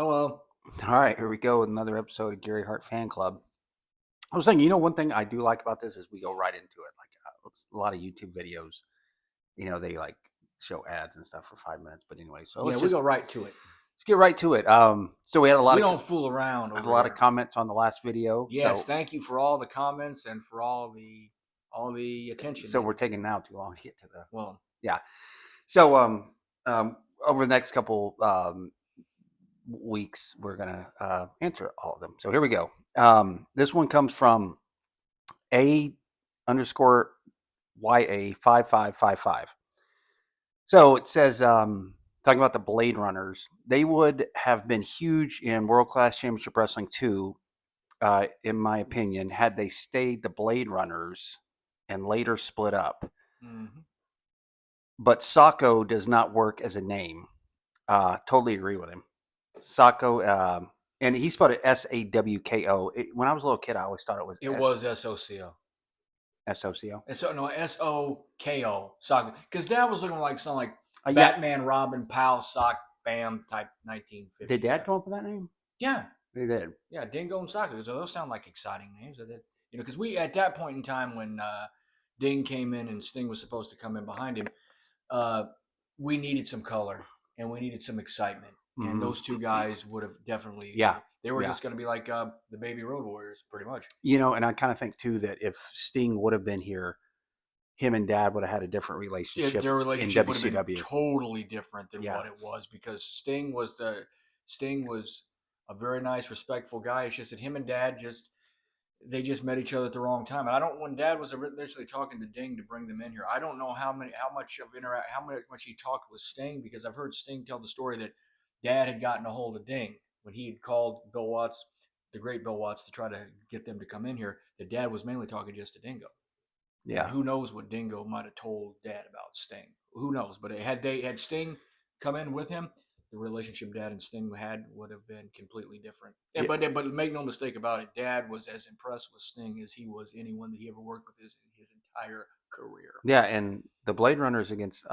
Hello. All right, here we go with another episode of Gary Hart Fan Club. I was thinking, one thing I do like about this is we go right into it. Like it's a lot of YouTube videos, they like show ads and stuff for 5 minutes. But anyway, so Yeah, let's we just go right to it. get right to it. So we had a lot We of don't fool around had a over lot of here. comments on the last video. Yes, thank you for all the comments and for all the attention. So we're taking now too long to get to the Well, yeah. So over the next couple weeks, we're gonna answer all of them. So here we go. This one comes from A underscore YA5555. So it says, talking about the Blade Runners, they would have been huge in World Class Championship Wrestling too, in my opinion, had they stayed the Blade Runners and later split up. mhm. But Sacco does not work as a name. Totally agree with him. Sacco, and he spelled it SAWKO. When I was a little kid, I always thought it was It was SOCO. SOCO. And so no SOKO soccer. Because Dad was looking like something like Yeah. Batman, Robin, Pal, Sock, Bam type 1950s. Did Dad come up with that name? Yeah. He did. Yeah, Dingo and Soccer. So those sound like exciting names. Because we at that point in time when Ding came in and Sting was supposed to come in behind him, uh, we needed some color and we needed some excitement. And Mm-hmm. those two guys would have definitely, Yeah. they were Yeah. just going to be like the Baby Road Warriors, pretty much. And I kind of think too that if Sting would have been here, him and Dad would have had a different relationship Their in relationship would have been WCW. totally different than Yeah. what it was because Sting was a very nice, respectful guy. It's just that him and Dad they just met each other at the wrong time. And I don't when Dad was initially talking to Ding to bring them in here. I don't know how much he talked with Sting because I've heard Sting tell the story that Dad had gotten a hold of Ding when he had called Bill Watts, the great Bill Watts, to try to get them to come in here. That Dad was mainly talking just to Dingo. Yeah. And who knows what Dingo might have told Dad about Sting? Who knows? But had Sting come in with him, the relationship Dad and Sting had would have been completely different. Yeah. But make no mistake about it, Dad was as impressed with Sting as he was anyone that he ever worked with his entire career. Yeah, and the Blade Runners against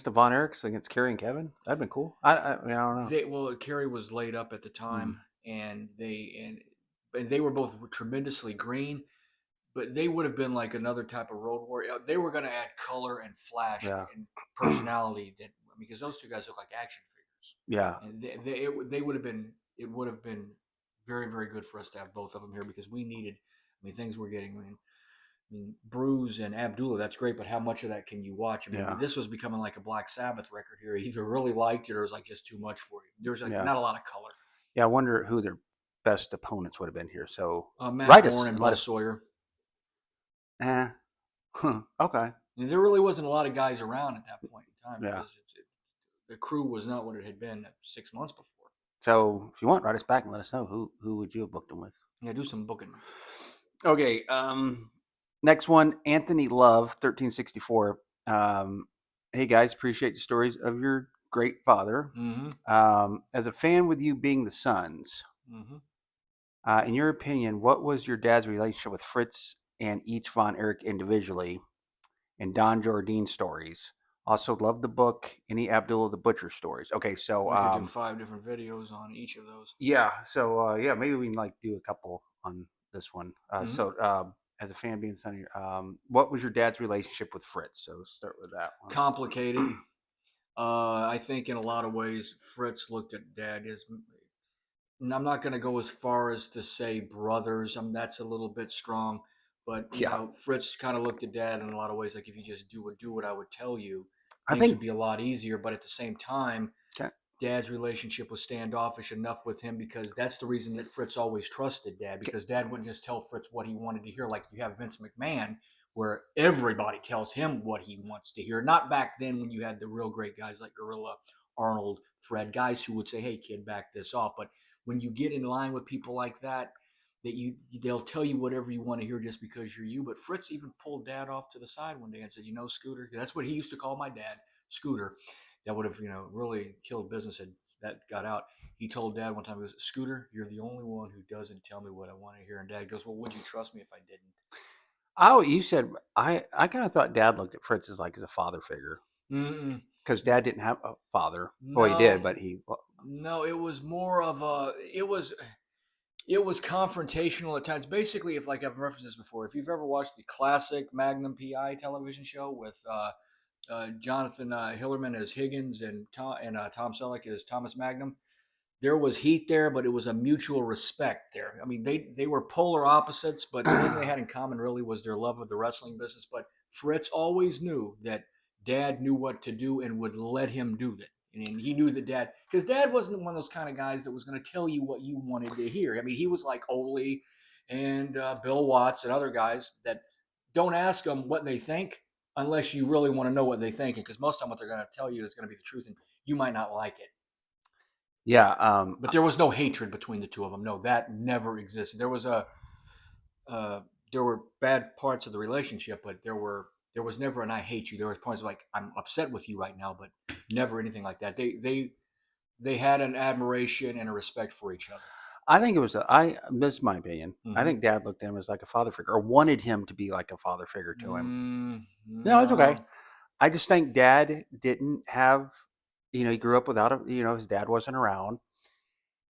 the Von Erichs, against Carrie and Kevin, that'd been cool. I don't know. Carrie was laid up at the Mm. time, and they were both tremendously green. But they would have been like another type of road warrior. They were going to add color and flash Yeah. and personality because those two guys look like action figures, Yeah. and they would have been it would have been very very good for us to have both of them here because we needed. I mean, things we're getting. Bruce and Abdullah, that's great, but how much of that can you watch? I mean, Yeah. this was becoming like a Black Sabbath record here. You either really liked it or it was like just too much for you. There's like Yeah. not a lot of color. Yeah. I wonder who their best opponents would have been here. So Matt write Bourne us and and let Buzz us. Sawyer. Okay. There really wasn't a lot of guys around at that point in time Yeah. because the crew was not what it had been 6 months before. So if you want, write us back and let us know who would you have booked them with. Yeah, do some booking. Okay. Next one, Anthony Love, 1364. Hey guys, appreciate the stories of your great father. Mm-hmm. As a fan with you being the Sons, Mm-hmm. in your opinion, what was your dad's relationship with Fritz and each Von Erich individually, and Don Jardine stories? Also, love the book, any Abdullah the Butcher stories. Okay, so We could do 5 different videos on each of those. yeah, so maybe we can like do a couple on this one. Mm-hmm. So as a fan being son, what was your dad's relationship with Fritz? So let's start with that one. Complicated. I think in a lot of ways, Fritz looked at Dad as. And I'm not going to go as far as to say brothers. That's a little bit strong, but Fritz kind of looked at Dad in a lot of ways like if you just do what I would tell you, things would be a lot easier. But at the same time, Okay. Dad's relationship was standoffish enough with him because that's the reason that Fritz always trusted Dad because Dad wouldn't just tell Fritz what he wanted to hear like you have Vince McMahon where everybody tells him what he wants to hear. Not back then when you had the real great guys like Gorilla, Arnold, Fred, guys who would say, "Hey kid, back this off." But when you get in line with people like that, they'll tell you whatever you want to hear just because you're you. But Fritz even pulled Dad off to the side one day and said, Scooter, that's what he used to call my dad, Scooter. That would have, really killed business had that got out. He told Dad one time, he goes, Scooter, you're the only one who doesn't tell me what I want to hear. And Dad goes, well, would you trust me if I didn't? Oh, you said I kind of thought Dad looked at Fritz as like as a father figure. Mm-mm. Because Dad didn't have a father. Well, he did, No, but he. no, it was more of a. It was confrontational at times. Basically, if like I've referenced this before, if you've ever watched the classic Magnum PI television show with Jonathan Hillerman as Higgins and Tom Selleck as Thomas Magnum, there was heat there, but it was a mutual respect there. I mean, they were polar opposites, but the thing they had in common really was their love of the wrestling business. But Fritz always knew that Dad knew what to do and would let him do that. And he knew that Dad, because Dad wasn't one of those kind of guys that was going to tell you what you wanted to hear. I mean, he was like Ole and Bill Watts and other guys that don't ask them what they think unless you really want to know what they think, because most of the time what they're going to tell you is going to be the truth, and you might not like it. Yeah. But there was no hatred between the two of them. No, that never existed. Uh, there were bad parts of the relationship, but there was never an "I hate you." There was points like "I'm upset with you right now," but never anything like that. They had an admiration and a respect for each other. I think it was. This is my opinion. I think Dad looked at him as like a father figure, or wanted him to be like a father figure to him. No, it's okay. No, I just think Dad didn't have. He grew up without a. His dad wasn't around.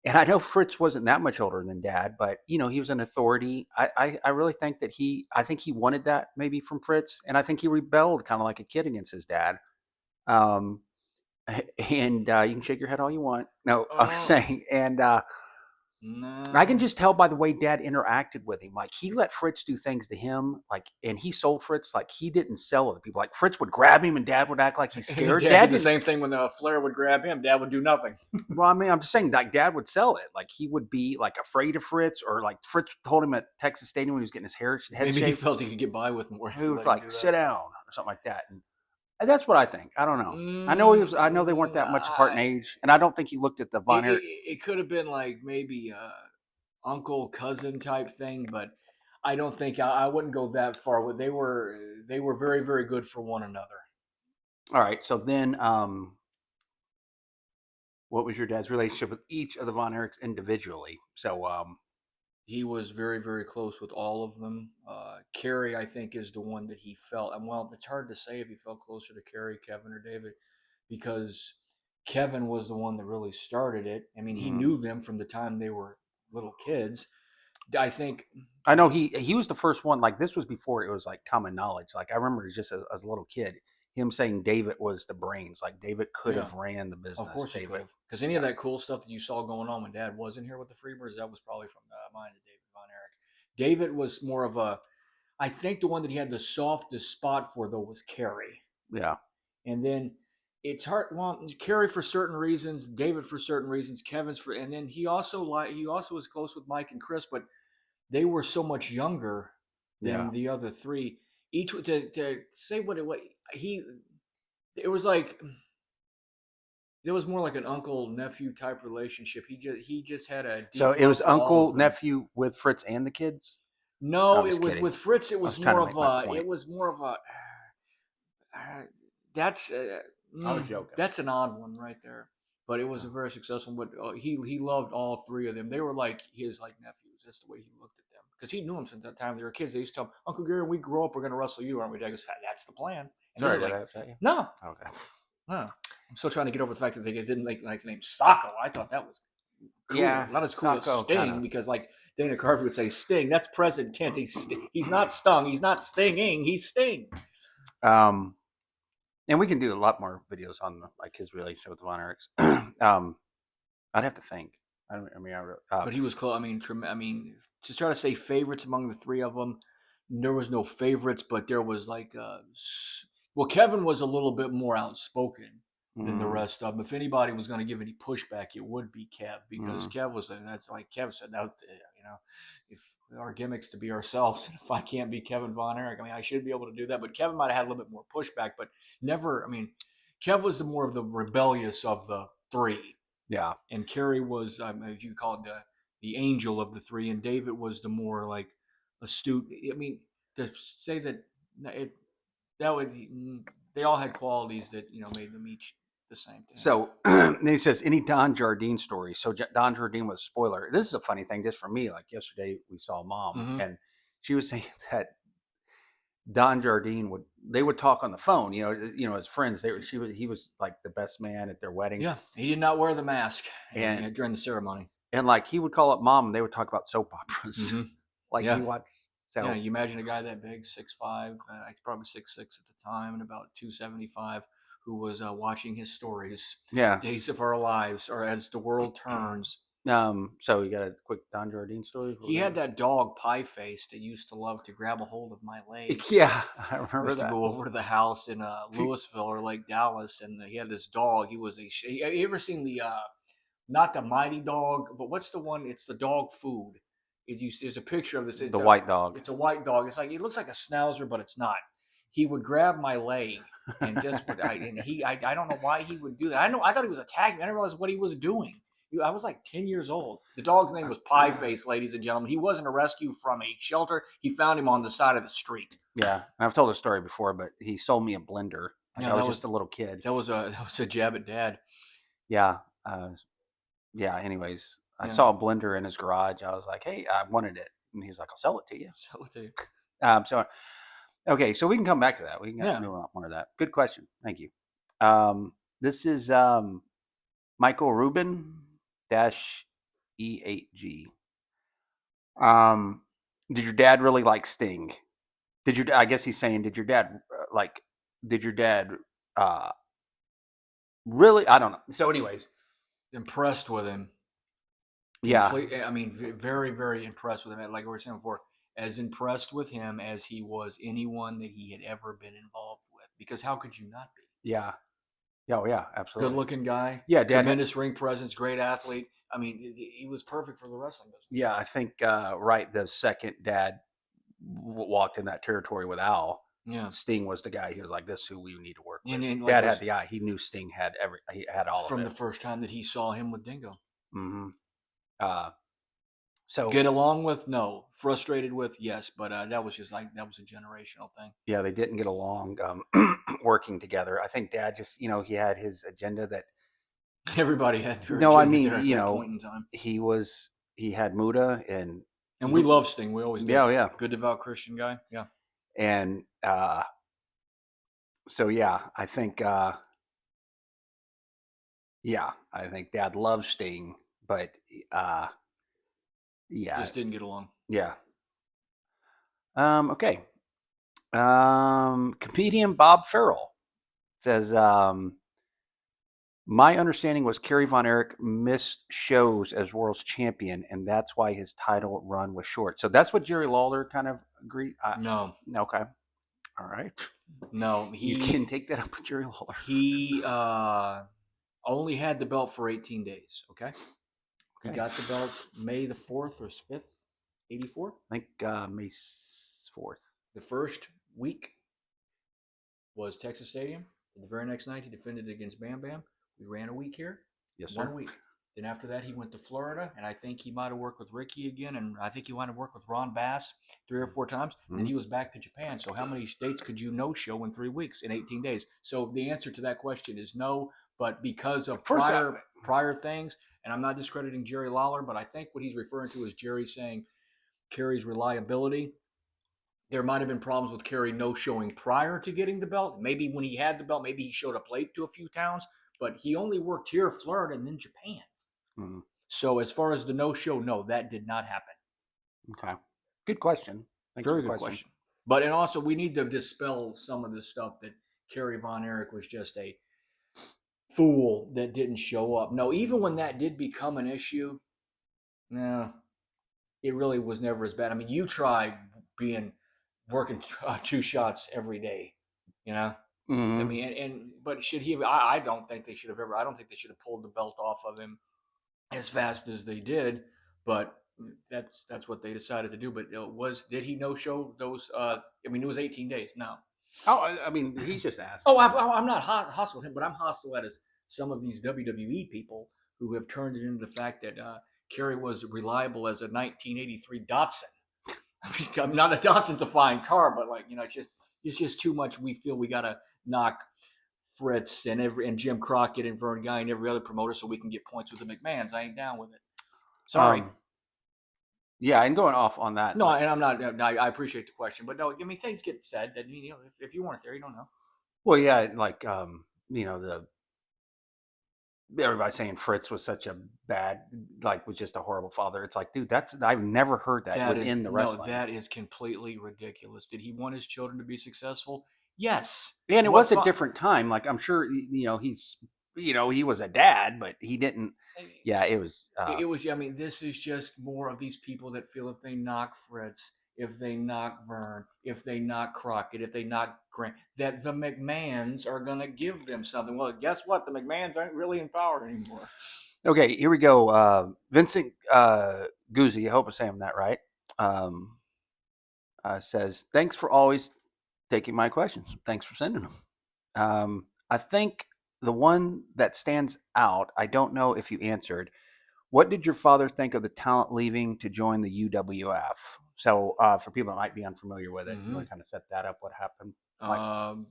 And I know Fritz wasn't that much older than Dad, but he was an authority. I really think that I think he wanted that maybe from Fritz, and I think he rebelled kind of like a kid against his dad. Um, and you can shake your head all you want. No, I'm oh saying, and I can no. just tell by the way Dad interacted with him. Like he let Fritz do things to him, like, and he sold Fritz like he didn't sell other people. Like Fritz would grab him, and Dad would act like he's And then scared. Dad Dad did the didn't. same thing when the Flair would grab him. Dad would do nothing. Well, I mean, I'm just saying, like, Dad would sell it. Like, he would be like afraid of Fritz, or like Fritz told him at Texas Stadium when he was getting his head Maybe he shaved, felt he could get by with more if he he was let him like, do "Sit that. down" or something like that. And that's what I think. I don't know. I know he was. I know they weren't that much apart in age, and I don't think he looked at the it, Von it, Erich. it could have been like maybe uncle cousin type thing, but I don't think I wouldn't go that far. They were very very good for one another. All right. So then, what was your dad's relationship with each of the Von Erichs individually? So, He was very very close with all of them. Carrie, I think, is the one that he felt. And well, it's hard to say if he felt closer to Carrie, Kevin, or David, because Kevin was the one that really started it. I mean, he mhm. knew them from the time they were little kids. I think. I know he was the first one. Like this was before it was like common knowledge. Like I remember just as a little kid, him saying David was the brains. Like David could Yeah, have ran the of business. course he could David, have. Because any of yeah, that cool stuff that you saw going on when Dad wasn't here with the Freebirds, that was probably from the mind of David Von Erich. David was more of a. I think the one that he had the softest spot for though was Carrie, yeah, and then it's hard. Well, Carrie for certain reasons, David for certain reasons, Kevin's for, and then he also was close with Mike and Chris, but they were so much younger yeah. than the other three. Each to say what he it was like it was more like an uncle nephew type relationship. He just had a So deep it love was for all of uncle them. nephew with Fritz and the kids. No, No, I'm it just was kidding. with Fritz. I was trying to make my It point. was more of a. Uh, that's I was joking. that's an odd one right there. But it was a very successful. But he loved all three of them. They were like his like nephews. That's the way he looked at them because he knew them since that time they were kids. They used to tell him, Uncle Gary, when we grow up, we're going to wrestle you, aren't we? Dad goes, that's the plan. And he's Sorry, did like, I upset you? no, Okay. no. I'm still trying to get over the fact that they didn't like the name Socko. I thought that was cool. Yeah, Not as cool as Sacco kind Sting of. because like Dana Carvey would say Sting. That's present tense. He's not stung. He's not stinging. He's Sting. Um, and we can do a lot more videos on like his relationship with Von Erichs. I'd have to think. I mean, But he was close. I mean, to try to say favorites among the three of them, there was no favorites, but there was like, well, Kevin was a little bit more outspoken than the mm, rest of them. If anybody was going to give any pushback, it would be Kev because mm, Kev was, and that's like Kev said, now, if our gimmicks to be ourselves, if I can't be Kevin Von Erich, I mean, I should be able to do that. But Kevin might have had a little bit more pushback, but never. I mean, Kev was the more of the rebellious of the three yeah. and Carrie was, if you call it the angel of the three, and David was the more like astute. I mean, to say that it that would they all had qualities that made them each the same to him. So then he says, any Don Jardine story. So Don Jardine was a spoiler. This is a funny thing just for me. Like yesterday, we saw Mom, Mm-hmm. and she was saying that Don Jardine would talk on the phone, as friends. He was like the best man at their wedding, Yeah, he did not wear the mask and during the ceremony. like he would call up mom, and they would talk about soap operas, Hmm. like he Yeah. watched. Yeah, So you imagine a guy that big, 6'5", probably 6'6" at the time, and about 275, who was watching his stories, yeah. Days of Our Lives, or As the World Turns. So you got a quick Don Jardine story for He had whatever? that dog Pie Face that used to love to grab a hold of my leg. Yeah, I remember Used to that. go over to the house in Louisville or Lake Dallas, and he had this dog. He was you ever seen the not the Mighty Dog, but what's the one? It's the dog food. There's a picture of this. The white dog. It's a white dog. It's like it looks like a schnauzer, but it's not. He would grab my leg and just would. I don't know why he would do that. I thought he was attacking me. I didn't realize what he was doing. I was like 10 years old. The dog's name was Pie Face, ladies and gentlemen. He wasn't a rescue from a shelter. He found him on the side of the street. Yeah, I've told the story before, but he sold me a blender. Like Yeah, I was just a little kid. that was a jab at dad. Yeah, yeah. Anyways, I Yeah, saw a blender in his garage. I was like, "Hey, I wanted it," and he's like, "I'll sell it to you." sell it to you. So okay, so we can come back to that. We can Yeah, do a lot more of that. Good question. Thank you. This is Michael Rubin dash E8G. Did your dad really like Sting? I guess he's saying, did your dad like? Did your dad uh, really? I don't know. So, anyways, impressed with him. yeah, Complete. I mean, very, very impressed with him. Like we were saying before, as impressed with him as he was anyone that he had ever been involved with. Because how could you not be? yeah, yeah, oh, yeah, Good absolutely. looking guy, Yeah, dad. tremendous ring presence, great athlete. I mean, he was perfect for the wrestling business. Yeah, I think right. The second dad walked in that territory with Al, Yeah, Sting was the guy. He was like, "This is who we need to work with." and like Dad was had the eye. He knew Sting had He had all of from it. the first time that he saw him with Dingo. Hmm. Uh, so Get along with? No. Frustrated with? Yes. But that was just like that was a generational thing. yeah, they didn't get along working together. I think Dad just, he had his agenda that. Everybody had their No, I agenda mean, there at that point in time. he had Muda and And we love Sting. We always did. yeah, yeah, Good, devout Christian guy. Yeah. and so yeah, I think Dad loves Sting, but uh, yeah, Just didn't get along. yeah. Okay. Comedian Bob Farrell says, my understanding was Kerry Von Erich missed shows as world's champion, and that's why his title run was short. So that's what Jerry Lawler kind of agreed. No. Okay. All right. No. You can take that up with Jerry Lawler. He only had the belt for 18 days. Okay. He Okay. got the belt May the 4th or 5th, 84. I think May 4th. The first week was Texas Stadium. The very next night, he defended against Bam Bam. We ran a week here. Yes, sir. 1 week. Then after that, he went to Florida, and I think he might have worked with Ricky again, and I think he might have worked with Ron Bass 3 or 4 times. Mm-hmm. Then he was back to Japan. So how many states could you no-show in 3 weeks, in 18 days? So the answer to that question is no, but because of prior things, and I'm not discrediting Jerry Lawler, but I think what he's referring to is Jerry saying Kerry's reliability. There might have been problems with Carrie no showing prior to getting the belt. Maybe when he had the belt, maybe he showed up late to a few towns, but he only worked here, Florida, and then Japan. Mm-hmm. So as far as the no show, no, that did not happen. Okay. Good question. Thanks Very for the good question. But and also we need to dispel some of the stuff that Carrie Von Erich was just a fool that didn't show up. No, even when that did become an issue, no, it really was never as bad. I mean, you try being working 2 shots every day, you know. I Mm-hmm. mean, but should he? I don't think they should have ever. I don't think they should have pulled the belt off of him as fast as they did. But that's what they decided to do. But did he no show those? I mean, it was 18 days. No. Oh, I mean, he's just asking. Oh, I'm not hostile with him, but I'm hostile at some of these WWE people who have turned it into the fact that Kerry was reliable as a 1983 Datsun. I mean, I'm not a Datsun's a fine car, but like it's just too much. We feel we gotta knock Fritz and Jim Crockett and Vern Guy and every other promoter so we can get points with the McMahons. I ain't down with it. Sorry. Yeah, and going off on that, No, like, and I'm not. I appreciate the question, but no, I mean things get said that if you weren't there, you don't know. well, yeah, like, the everybody saying Fritz was such a bad, like, was just a horrible father. It's like, dude, that's I've never heard that That is within the no, wrestling. that is completely ridiculous. Did he want his children to be successful? Yes. And it What was a fun? different time. Like, I'm sure, he was a dad, but he didn't. Yeah, it was. It was. I mean, this is just more of these people that feel if they knock Fritz, if they knock Vern, if they knock Crockett, if they knock Grant, that the McMahons are going to give them something. Well, guess what? The McMahons aren't really in power anymore. Okay, here we go. Vincent Guzzi, I hope I'm saying that right. Um, says, thanks for always taking my questions. Thanks for sending them. I think the one that stands out, I don't know if you answered. What did your father think of the talent leaving to join the UWF? So, for people that might be unfamiliar with it, you want Mm-hmm. to kind of set that up? What happened? Like Um,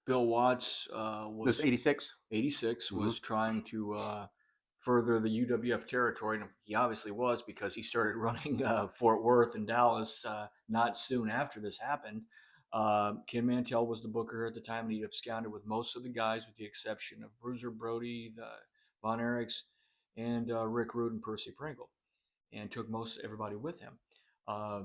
Bill Watts this was 86? 86 Mm-hmm. was trying to further the UWF territory, and he obviously was because he started running Fort Worth and Dallas not soon after this happened. Ken Mantell was the booker at the time, and he absconded with most of the guys, with the exception of Bruiser Brody, the Von Erichs, and Rick Rude and Percy Pringle, and took most everybody with him. Uh,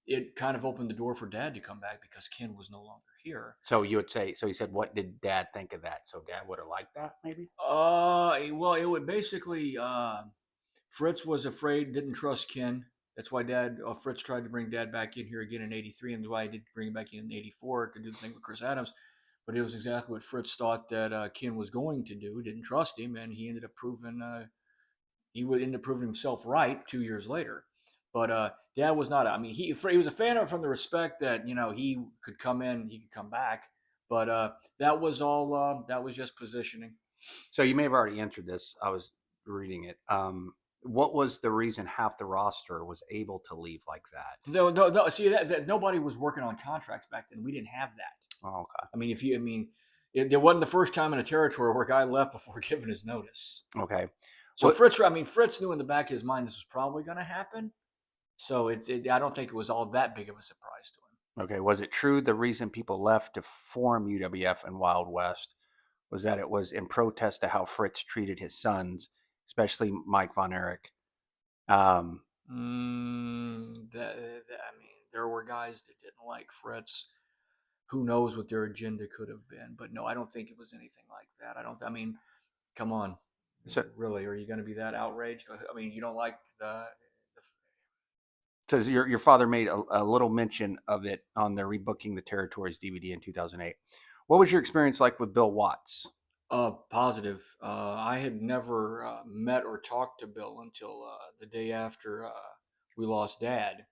it kind of opened the door for Dad to come back because Ken was no longer here. So you would say, so he said, what did Dad think of that? So Dad would have liked that, maybe? Well, it would basically. Fritz was afraid, didn't trust Ken. That's why Fritz tried to bring Dad back in here again in '83, and why he did bring him back in '84 to do the thing with Chris Adams. But it was exactly what Fritz thought that Ken was going to do. Didn't trust him, and he would end up proving himself right 2 years later. But Dad was not. I mean, he was a fan of it from the respect that he could come in, he could come back. But that was all. That was just positioning. So you may have already answered this. I was reading it. What was the reason half the roster was able to leave like that? No, see that nobody was working on contracts back then. We didn't have that. Oh, okay. I mean, there wasn't the first time in a territory where a guy left before giving his notice. Okay. So What? Fritz knew in the back of his mind this was probably going to happen. So I don't think it was all that big of a surprise to him. Okay. Was it true the reason people left to form UWF and Wild West was that it was in protest to how Fritz treated his sons, especially Mike Von Erich? Um, I mean, there were guys that didn't like Fritz. Who knows what their agenda could have been? But no, I don't think it was anything like that. I don't. I mean, come on, so, really? Are you going to be that outraged? I mean, you don't like the says your father made a little mention of it on the Rebooking the Territories DVD in 2008. What was your experience like with Bill Watts? Positive. I had never met or talked to Bill until the day after we lost Dad,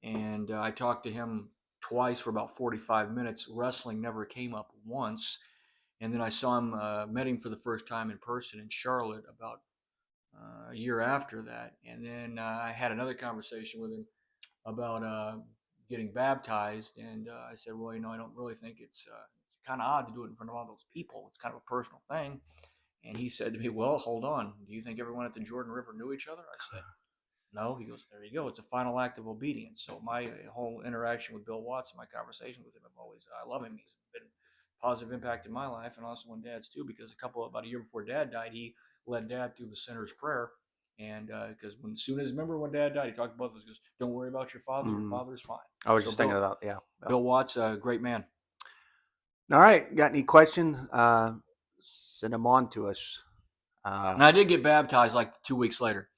and I talked to him twice for about 45 minutes. Wrestling never came up once, and then I saw him, met him for the first time in person in Charlotte about a year after that, and then I had another conversation with him about getting baptized, and I said, well, I don't really think it's kind of odd to do it in front of all those people. It's kind of a personal thing. And he said to me, well, hold on. Do you think everyone at the Jordan River knew each other? I said, no. He goes, there you go. It's a final act of obedience. So my whole interaction with Bill Watts, my conversation with him, I love him. He's been a positive impact in my life, and also in Dad's too, because about a year before Dad died, he led Dad through the sinner's prayer. And because remember when Dad died, he talked about this. He goes, don't worry about your father. Your Mm, father's fine. I was So just thinking about, yeah. Bill Watts, a great man. All right, got any questions? Send them on to us. And I did get baptized like 2 weeks later.